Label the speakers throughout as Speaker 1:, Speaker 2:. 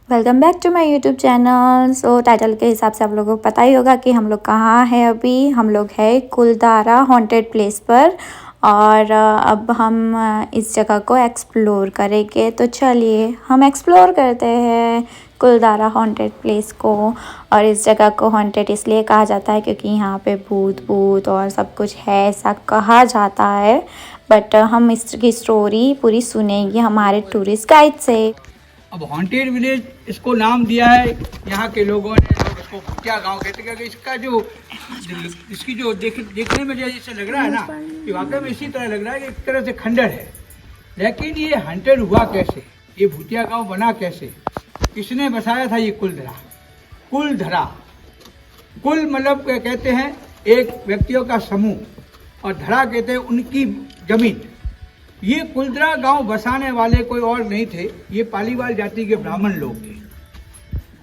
Speaker 1: Welcome back to my YouTube channel. So title के हिसाब से आप लोगों को पता ही होगा कि हम लोग कहाँ हैं। अभी हम लोग है कुलधारा हॉन्टेड प्लेस पर और अब हम इस जगह को एक्सप्लोर करेंगे। तो चलिए हम एक्सप्लोर करते हैं कुलधारा हॉन्टेड प्लेस को। और इस जगह को हॉन्टेड इसलिए कहा जाता है क्योंकि यहाँ पे भूत और सब कुछ है, ऐसा कहा जाता है। बट हम इसकी स्टोरी पूरी सुनेंगे हमारे टूरिस्ट गाइड से।
Speaker 2: अब हॉन्टेड विलेज इसको नाम दिया है यहाँ के लोगों ने, और इसको क्या गांव कहते हैं। इसका जो इसकी जो देखने में जैसे लग रहा है ना, कि वाकई में इसी तरह लग रहा है कि एक तरह से खंडर है। लेकिन ये हॉन्टेड हुआ कैसे, ये भूतिया गांव बना कैसे, किसने बसाया था ये कुलधरा। कुल मतलब कहते हैं एक व्यक्तियों का समूह, और धरा कहते हैं उनकी जमीन। ये कुलधरा गांव बसाने वाले कोई और नहीं थे, ये पालीवाल जाति के ब्राह्मण लोग थे।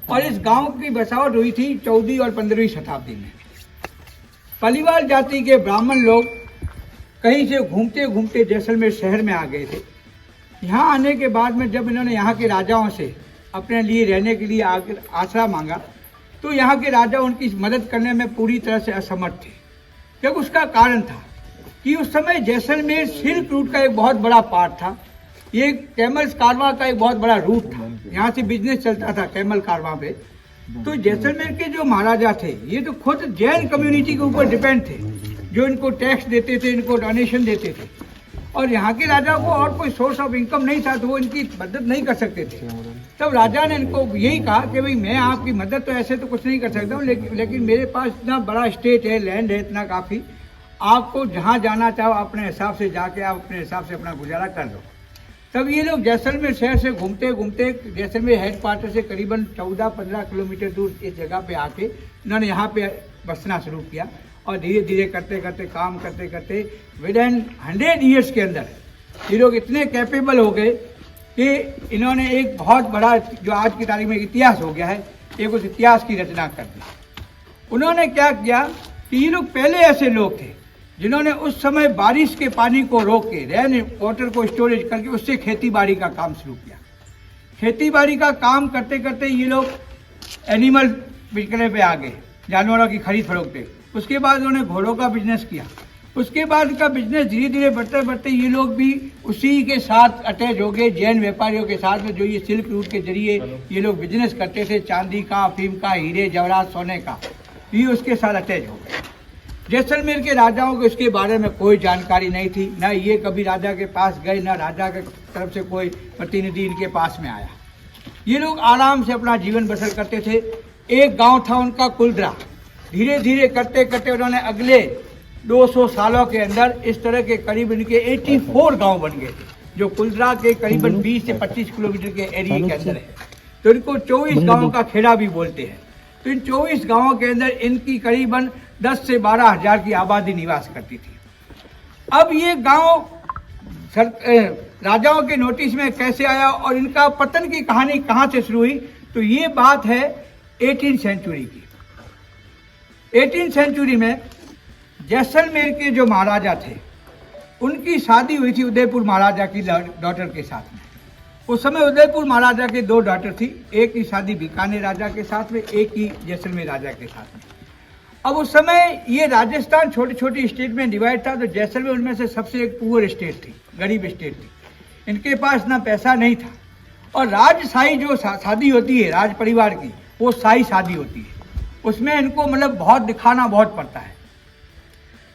Speaker 2: और इस गांव की बसावट हुई थी 14वीं और 15वीं शताब्दी में। पालीवाल जाति के ब्राह्मण लोग कहीं से घूमते घूमते जैसलमेर शहर में आ गए थे। यहाँ आने के बाद में जब इन्होंने यहाँ के राजाओं से अपने लिए रहने के लिए आसरा मांगा, तो यहाँ के राजा उनकी मदद करने में पूरी तरह से असमर्थ थे। क्योंकि उसका कारण था कि उस समय जैसलमेर सिल्क रूट का एक बहुत बड़ा पार्ट था। ये कैमल कारवां का एक बहुत बड़ा रूट था, यहाँ से बिजनेस चलता था कैमल कारवां पे। तो जैसलमेर के जो महाराजा थे ये तो खुद जैन कम्युनिटी के ऊपर डिपेंड थे, जो इनको टैक्स देते थे, इनको डोनेशन देते थे। और यहाँ के राजा को और कोई सोर्स ऑफ इनकम नहीं था, तो वो इनकी मदद नहीं कर सकते थे। तब राजा ने इनको यही कहा कि भाई मैं आपकी मदद तो ऐसे तो कुछ नहीं कर सकता हूँ, लेकिन मेरे पास इतना बड़ा स्टेट है, लैंड है इतना काफ़ी, आपको जहाँ जाना चाहो अपने हिसाब से जाके आप अपने हिसाब से अपना गुजारा कर लो। तब ये लोग जैसलमेर शहर से घूमते घूमते जैसलमेर हेड क्वार्टर से करीबन 14-15 किलोमीटर दूर इस जगह पे आके इन्होंने यहाँ पे बसना शुरू किया। और धीरे धीरे करते करते काम करते करते विद इन 100 ईयर्स के अंदर ये लोग इतने कैपेबल हो गए कि इन्होंने एक बहुत बड़ा, जो आज की तारीख में इतिहास हो गया है, एक उस इतिहास की रचना कर दी। उन्होंने क्या किया कि ये लोग पहले ऐसे लोग थे जिन्होंने उस समय बारिश के पानी को रोक के, रेन वाटर को स्टोरेज करके उससे खेती बाड़ी का काम शुरू किया। खेती बाड़ी का काम करते करते ये लोग एनिमल बिकने पे आ गए, जानवरों की खरीद फरोख्त पे। उसके बाद उन्होंने घोड़ों का बिजनेस किया। उसके बाद का बिजनेस धीरे धीरे बढ़ते बढ़ते ये लोग भी उसी के साथ अटैच हो गए, जैन व्यापारियों के साथ में, जो ये सिल्क रूट के जरिए ये लोग बिजनेस करते थे, चांदी का, अफीम का, हीरे जवाहरात, सोने का, ये उसके साथ अटैच हो गए। जैसलमेर के राजाओं को इसके बारे में कोई जानकारी नहीं थी, ना ये कभी राजा के पास गए, ना राजा के तरफ से कोई प्रतिनिधि इनके पास में आया। ये लोग आराम से अपना जीवन बसर करते थे। एक गांव था उनका कुलधरा। धीरे धीरे करते करते उन्होंने अगले 200 सालों के अंदर इस तरह के करीब इनके 84 गांव बन गए थे, जो कुलधरा के करीबन 20 से 25 किलोमीटर के एरिया के अंदर है। तो इनको 24 गाँव का खेड़ा भी बोलते हैं। तो इन 24 गाँवों के अंदर इनकी करीबन 10 से 12 हजार की आबादी निवास करती थी। अब ये गांव राजाओं के नोटिस में कैसे आया और इनका पतन की कहानी कहां से शुरू हुई, तो ये बात है 18th सेंचुरी की। 18th सेंचुरी में जैसलमेर के जो महाराजा थे उनकी शादी हुई थी उदयपुर महाराजा की डॉटर के साथ में। उस समय उदयपुर महाराजा के 2 डॉटर थी, एक की शादी बीकानेर राजा के साथ में, एक की जैसलमेर राजा के साथ में। अब उस समय ये राजस्थान छोटी छोटी स्टेट में डिवाइड था, तो जैसलमेर उनमें से सबसे एक पुअर स्टेट थी, गरीब स्टेट थी। इनके पास ना पैसा नहीं था। और राजशाही जो शादी होती है राज परिवार की, वो शाही शादी होती है, उसमें इनको मतलब बहुत दिखाना बहुत पड़ता है।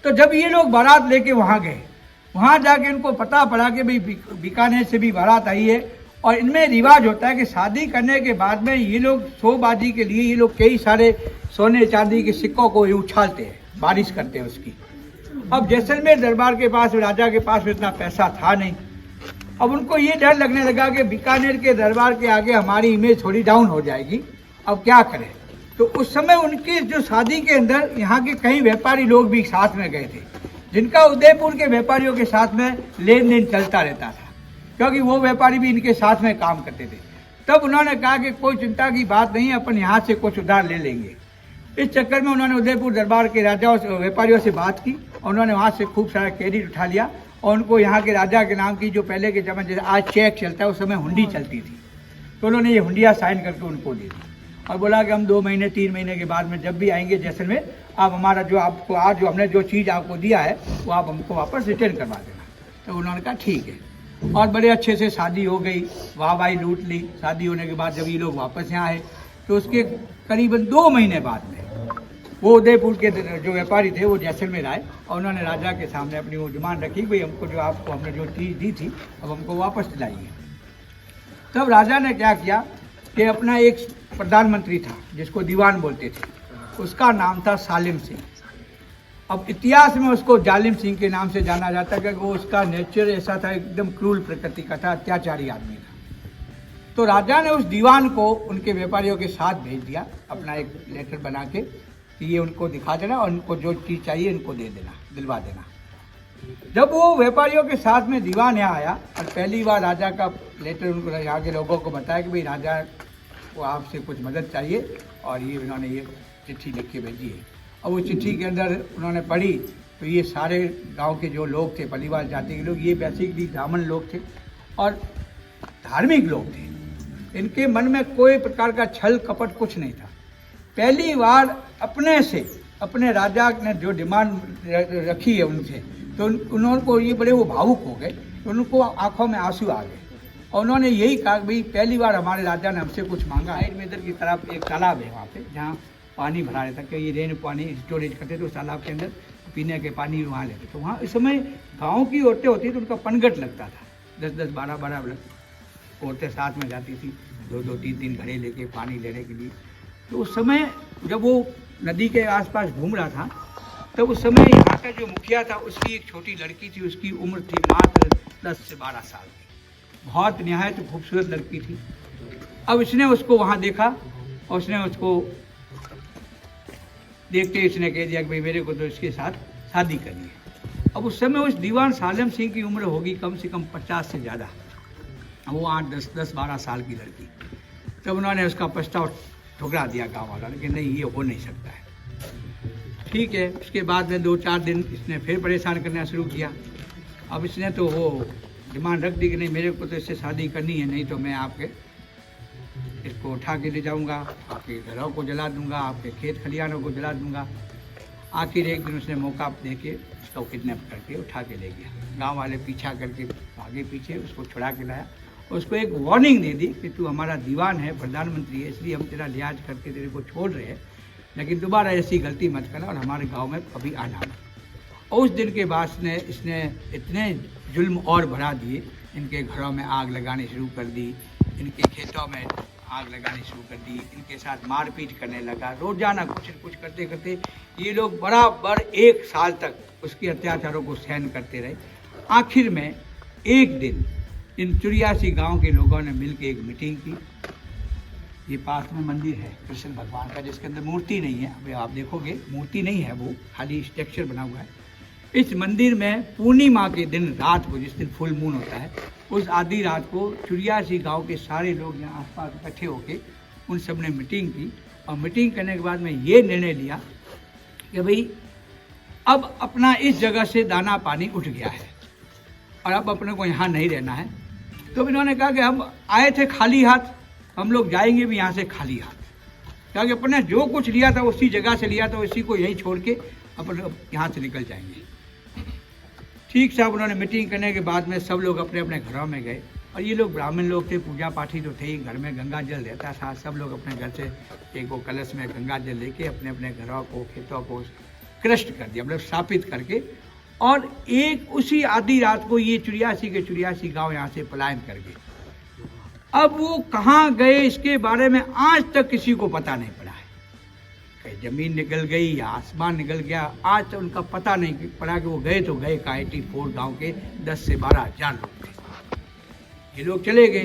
Speaker 2: तो जब ये लोग बारात लेके वहाँ गए, वहाँ जाके इनको पता पड़ा कि भाई बीकानेर से भी बारात आई है। और इनमें रिवाज होता है कि शादी करने के बाद में ये लोग शोबाजी के लिए ये लोग कई सारे सोने चांदी के सिक्कों को उछालते हैं, बारिश करते हैं उसकी। अब जैसलमेर दरबार के पास, राजा के पास इतना पैसा था नहीं। अब उनको ये डर लगने लगा कि बीकानेर के दरबार के आगे हमारी इमेज थोड़ी डाउन हो जाएगी, अब क्या करें। तो उस समय उनकी जो शादी के अंदर यहाँ के कई व्यापारी लोग भी साथ में गए थे, जिनका उदयपुर के व्यापारियों के साथ में लेन देन चलता रहता था, क्योंकि वो व्यापारी भी इनके साथ में काम करते थे। तब उन्होंने कहा कि कोई चिंता की बात नहीं, अपन यहाँ से कुछ उधार ले लेंगे। इस चक्कर में उन्होंने उदयपुर दरबार के राजाओं से, व्यापारियों से बात की, और उन्होंने वहाँ से खूब सारा क्रेडिट उठा लिया। और उनको यहाँ के राजा के नाम की, जो पहले के जमाने जैसे आज चेक चलता है, उस समय हुंडी चलती थी, तो उन्होंने ये हुंडिया साइन करके उनको दे दी और बोला कि हम 2 महीने 3 महीने के बाद में जब भी आएंगे जैसलमेर, आप हमारा जो आपको आज जो हमने जो चीज़ आपको दिया है वो आप हमको वापस रिटर्न करवा देना। तो उन्होंने कहा ठीक है। और बड़े अच्छे से शादी हो गई, वाह भाई लूट ली। शादी होने के बाद जब ये लोग वापस यहाँ आए तो उसके करीबन 2 महीने बाद में वो उदयपुर के जो व्यापारी थे वो जैसलमेर आए और उन्होंने राजा के सामने अपनी वो डिमांड रखी, भाई हमको जो आपको हमने जो चीज़ दी थी अब हमको वापस दिलाइए। तब राजा ने क्या किया कि अपना एक प्रधानमंत्री था जिसको दीवान बोलते थे, उसका नाम था सालिम सिंह। अब इतिहास में उसको जालिम सिंह के नाम से जाना जाता है क्योंकि वो उसका नेचर ऐसा था, एकदम क्रूर प्रकृति का था, अत्याचारी आदमी था। तो राजा ने उस दीवान को उनके व्यापारियों के साथ भेज दिया, अपना एक लेटर बना के कि ये उनको दिखा देना और उनको जो चीज़ चाहिए इनको दे देना, दिलवा देना। जब वो व्यापारियों के साथ में दीवान यहाँ आया और पहली बार राजा का लेटर उनको यहाँ के लोगों को बताया कि भाई राजा को आपसे कुछ मदद चाहिए और ये उन्होंने ये चिट्ठी लिख के भेजी है। और वो चिट्ठी के अंदर उन्होंने पढ़ी तो ये सारे गांव के जो लोग थे, पलीवाल जाति के लोग, ये बेसिकली ब्राह्मण लोग थे और धार्मिक लोग थे। इनके मन में कोई प्रकार का छल कपट कुछ नहीं था। पहली बार अपने से अपने राजा ने जो डिमांड रखी है उनसे, तो उन्होंने को ये बड़े वो भावुक हो गए, उनको आंखों में आंसू आ गए और उन्होंने यही कहा कि भाई पहली बार हमारे राजा ने हमसे कुछ मांगा है। में इधर की तरफ एक तालाब है वहाँ पे जहाँ पानी भरा रहता कि ये रेन पानी स्टोरेज करते थे, उस तालाब के अंदर पीने के पानी वहाँ लेते। तो वहाँ इस समय गाँव की औरतें होती तो उनका पनघट लगता था, 10-10, 12-12 औरतें साथ में जाती थी, 2-2, 3-3 घड़े लेके पानी लेने के लिए। तो उस समय जब वो नदी के आसपास घूम रहा था तब उस समय यहाँ का जो मुखिया था उसकी एक छोटी लड़की थी, उसकी उम्र थी मात्र 10 से 12 साल की, बहुत निहायत खूबसूरत लड़की थी। अब इसने उसको वहाँ देखा और उसने उसको देखते इसने कह दिया कि भाई मेरे को तो इसके साथ शादी करनी है। अब उस समय उस दीवान सालिम सिंह की उम्र होगी कम से कम 50 से ज़्यादा, वो 8-10-12 साल की लड़की। तब उन्होंने उसका प्रस्ताव ठुकरा दिया गाँव वाला ने कि नहीं ये हो नहीं सकता है। ठीक है, उसके बाद में 2-4 दिन इसने फिर परेशान करना शुरू किया। अब इसने तो वो डिमांड रख दी कि नहीं मेरे को तो इससे शादी करनी है, नहीं तो मैं आपके इसको उठा के ले जाऊंगा, आपके घरों को जला दूंगा, आपके खेत खलिहानों को जला दूंगा। आखिर एक दिन उसने मौका दे के उसको किडनैप करके उठा के ले गया। गांव वाले पीछा करके आगे पीछे उसको छुड़ा के लाया, उसको एक वार्निंग दे दी कि तू हमारा दीवान है, प्रधानमंत्री है, इसलिए हम तेरा लिहाज करके तेरे को छोड़ रहे हैं, लेकिन दोबारा ऐसी गलती मत करना और हमारे गांव में कभी आना मत। और उस दिन के बाद इसने इतने जुल्म और बढ़ा दिए, इनके घरों में आग लगानी शुरू कर दी, इनके खेतों में आग लगानी शुरू कर दी, इनके साथ मारपीट करने लगा। रोजाना कुछ न कुछ करते करते ये लोग बराबर 1 साल तक उसके अत्याचारों को सहन करते रहे। आखिर में एक दिन इन 84 गांव के लोगों ने मिलकर एक मीटिंग की। ये पास में मंदिर है कृष्ण भगवान का जिसके अंदर मूर्ति नहीं है, अभी आप देखोगे मूर्ति नहीं है, वो खाली स्ट्रक्चर बना हुआ है। इस मंदिर में पूर्णिमा के दिन रात को, जिस दिन फुल मून होता है, उस आधी रात को 84 गांव के सारे लोग यहाँ आसपास इकट्ठे होके उन सब ने मीटिंग की और मीटिंग करने के बाद में ये निर्णय लिया कि भाई अब अपना इस जगह से दाना पानी उठ गया है और अब अपने को यहाँ नहीं रहना है। तो इन्होंने कहा कि हम आए थे खाली हाथ, हम लोग जाएंगे भी यहाँ से खाली हाथ, क्योंकि अपने जो कुछ लिया था उसी जगह से लिया था, उसी को यहीं छोड़ के अपन यहाँ से निकल जाएंगे। ठीक साहब, उन्होंने मीटिंग करने के बाद में सब लोग अपने अपने घरों में गए और ये लोग ब्राह्मण लोग थे, पूजा पाठी तो थे ही, घर में गंगा जल रहता था। सब लोग अपने घर से एक वो कलश में गंगा जल लेके अपने अपने घरों को, खेतों को क्रस्ट कर दिया, मतलब स्थापित करके। और एक उसी आधी रात को ये 84 के 84 गाँव यहाँ से पलायन कर गए। अब वो कहाँ गए इसके बारे में आज तक किसी को पता नहीं पड़ा है। कहीं जमीन निकल गई या आसमान निकल गया, आज तक उनका पता नहीं पड़ा कि वो गए तो गए का। 84 गाँव के 10 से 12 हज़ार लोग थे। ये लोग चले गए।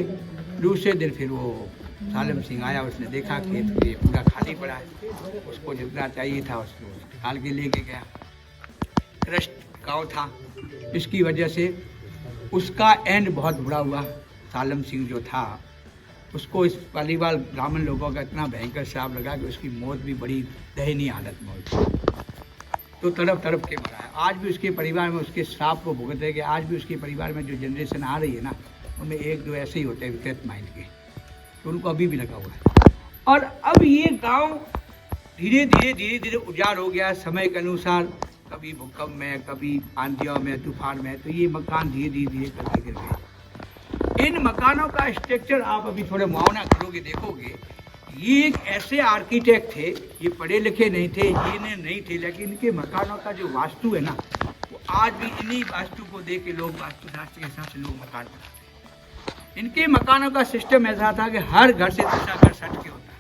Speaker 2: दूसरे दिन फिर वो सालिम सिंह आया, उसने देखा खेत के पूरा खाली पड़ा है, उसको जितना चाहिए था उसको निकाल के लेके गया। क्रस्ट गाँव था, इसकी वजह से उसका एंड बहुत बुरा हुआ। सालिम सिंह जो था उसको इस पलीवाल ब्राह्मण लोगों का इतना भयंकर श्राप लगा कि उसकी मौत भी बड़ी दयनीय हालत में हुई, तो तड़प तड़प के मरा है। आज भी उसके परिवार में उसके श्राप को भुगत रहे। आज भी उसके परिवार में जो जनरेशन आ रही है ना, उनमें 1-2 ऐसे ही होते हैं विकृत माइंड के, तो उनको अभी भी लगा हुआ है। और अब ये गांव धीरे धीरे उजाड़ हो गया समय के अनुसार, कभी भूकंप में, कभी आंधियों में, तूफान में, तो ये मकान धीरे धीरे करके गिर गए। इन मकानों का स्ट्रक्चर आप अभी थोड़ा मुआवना करोगे, देखोगे, ये एक ऐसे आर्किटेक्ट थे, ये पढ़े लिखे नहीं थे, ये नहीं थे, लेकिन इनके मकानों का जो वास्तु है ना, वो आज भी इन्हीं वास्तु को देख के लोग, वास्तुशास्त्र के हिसाब से लोग मकान बनाते हैं। इनके मकानों का सिस्टम ऐसा था कि हर घर से दूसरा घर सट के होता था,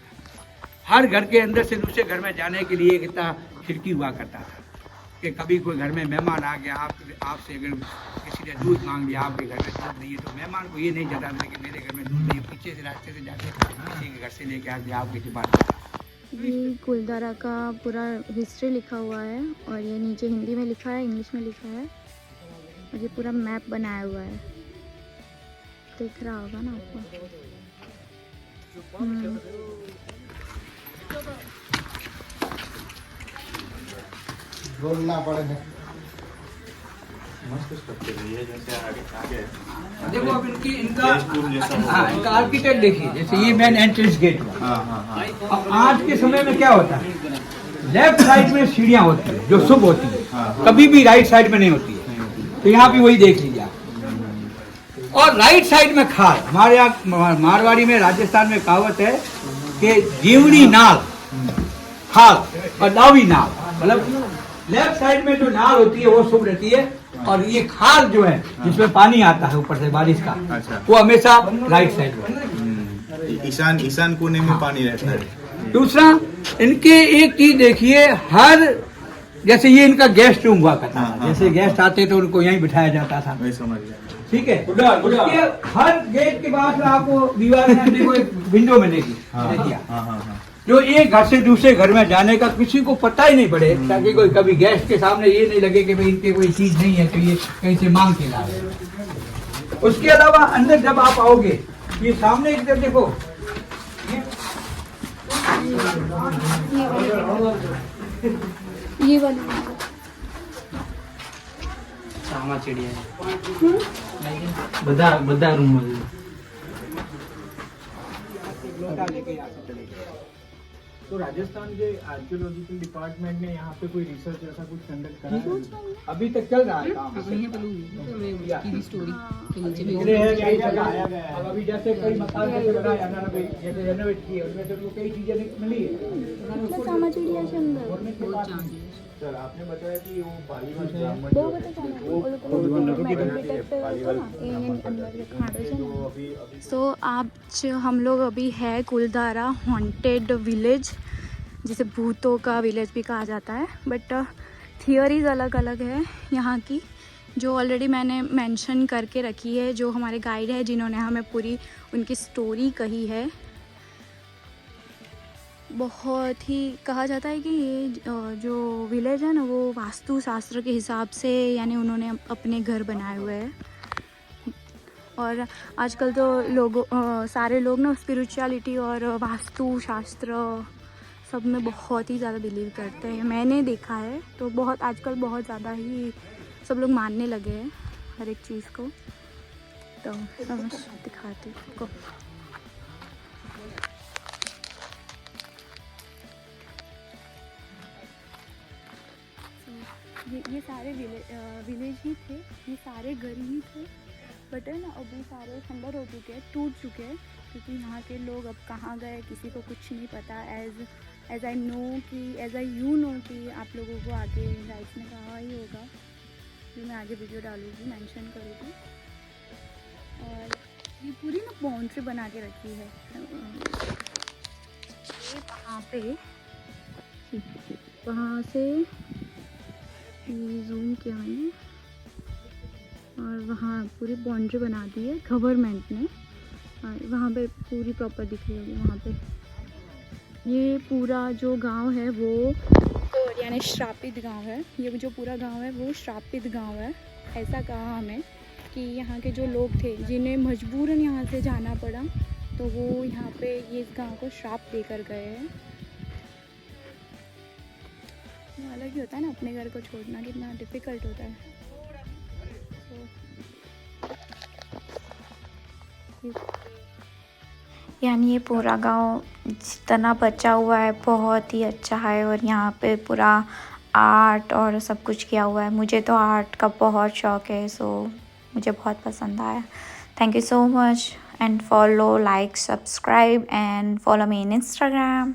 Speaker 2: हर घर के अंदर से दूसरे घर में जाने के लिए कितना खिड़की हुआ करता था कि कभी कोई घर में मेहमान आ गया, आपसे अगर किसी ने दूध मांग लिया, आपके घर में दूध नहीं है, तो मेहमान को ये नहीं जता था कि मेरे घर में दूध नहीं है, पीछे से रास्ते से जाके किसी के घर से लेके आके आपकी डिमांड।
Speaker 1: ये कुलधारा का पूरा हिस्ट्री लिखा हुआ है और ये नीचे हिंदी में लिखा है, इंग्लिश में लिखा है, और ये पूरा मैप बनाया हुआ है, दिख रहा होगा ना आपको।
Speaker 3: बोलना पड़ेगा।
Speaker 4: मस्त स्ट्रक्चर है ये, जैसे आगे
Speaker 2: देखो अब इनका आर्किटेक्ट देखिए, जैसे ये मेन एंट्रेंस गेट हुआ। अब आज के समय में क्या होता है, लेफ्ट साइड में सीढ़ियाँ होती है जो शुभ होती है, कभी भी राइट साइड में नहीं होती है, तो यहाँ भी वही देख लीजिए आप। और राइट साइड में खाल, हमारे यहाँ मारवाड़ी में, राजस्थान में कहावत है कि जीवनी नाल खाल और दावी नाल, मतलब लेफ्ट साइड में जो नाल होती है वो शुभ रहती है, और ये खाल जो है जिसमें पानी आता है ऊपर से बारिश का,
Speaker 4: अच्छा,
Speaker 2: वो हमेशा राइट साइड में,
Speaker 4: ईशान कोने में पानी रहता है।
Speaker 2: दूसरा इनके एक चीज देखिए, हर जैसे ये इनका गेस्ट रूम हुआ करता था, जैसे गेस्ट आते तो उनको यहीं बिठाया जाता था,
Speaker 4: मैं समझ गया,
Speaker 2: ठीक है। उसके हर गेट के पास में आपको दीवार में देखो एक विंडो मिलेगी, देखिए, जो एक घर से दूसरे घर में जाने का किसी को पता ही नहीं पड़े, ताकि कोई कभी गेस्ट के सामने ये नहीं लगे कि भाई इनके कोई चीज नहीं है तो ये कहीं से मांग के लाए। उसके अलावा अंदर जब आप आओगे, ये सामने एक तरफ देखो,
Speaker 1: ये वाली
Speaker 5: સામા ચીડિયા બધા રૂમ
Speaker 6: तो राजस्थान के आर्कियोलॉजिकल डिपार्टमेंट ने यहाँ पे कोई रिसर्च ऐसा कुछ कंडक्ट करा है?
Speaker 2: अभी तक चल रहा है काम। निकले हैं, कई जगह आया गया है। अब अभी जैसे कई मकान जैसे बनाए जैसे रेनोवेट किए, उनमें से कई चीजें मिली है।
Speaker 6: सर आपने बताया कि वो पालीवाल
Speaker 1: सो आज हम लोग अभी है कुलधारा हॉन्टेड विलेज, जिसे भूतों का विलेज भी कहा जाता है, बट थियोरीज अलग अलग है यहाँ की, जो ऑलरेडी मैंने मेंशन करके रखी है, जो हमारे गाइड है जिन्होंने हमें पूरी उनकी स्टोरी कही है। बहुत ही कहा जाता है कि ये जो विलेज है ना, वो वास्तु शास्त्र के हिसाब से, यानी उन्होंने अपने घर बनाए हुए हैं। और आजकल तो सारे लोग ना स्पिरिचुअलिटी और वास्तु शास्त्र सब में बहुत ही ज़्यादा बिलीव करते हैं, मैंने देखा है। तो बहुत आजकल बहुत ज़्यादा ही सब लोग मानने लगे हैं हर एक चीज़ को। तो समझ दिखाती हूँ आपको। ये सारे विलेज ही थे, ये सारे घर ही थे, बट है ना अभी सारे खंडर हो चुके हैं, टूट चुके हैं, क्योंकि यहाँ के लोग अब कहाँ गए किसी को कुछ नहीं पता। एज आई यू नो कि आप लोगों को आगे गाइड्स ने कहा ही होगा, जो मैं आगे वीडियो डालूँगी, मेंशन करूँगी। और ये पूरी ना बाउंड्री बना के रखी है। वहाँ से जूम किया मैंने, और वहाँ पूरी बाउंड्री बना दी है गवर्नमेंट ने, और वहाँ पे पूरी प्रॉपर दिख रही होगी वहाँ पे। ये पूरा जो गांव है वो यानी श्रापित गांव है, ये जो पूरा गांव है वो श्रापित गांव है। ऐसा कहा हमें कि यहाँ के जो लोग थे जिन्हें मजबूरन यहाँ से जाना पड़ा, तो वो यहाँ पे ये इस गांव को श्राप देकर गए हैं। अलग ही होता है ना, अपने घर को छोड़ना कितना डिफ़िकल्ट होता है। यानी ये पूरा गांव जितना बचा हुआ है बहुत ही अच्छा है और यहाँ पे पूरा आर्ट और सब कुछ किया हुआ है। मुझे तो आर्ट का बहुत शौक है, सो मुझे बहुत पसंद आया। Thank you so much and follow, like, subscribe and follow me in Instagram।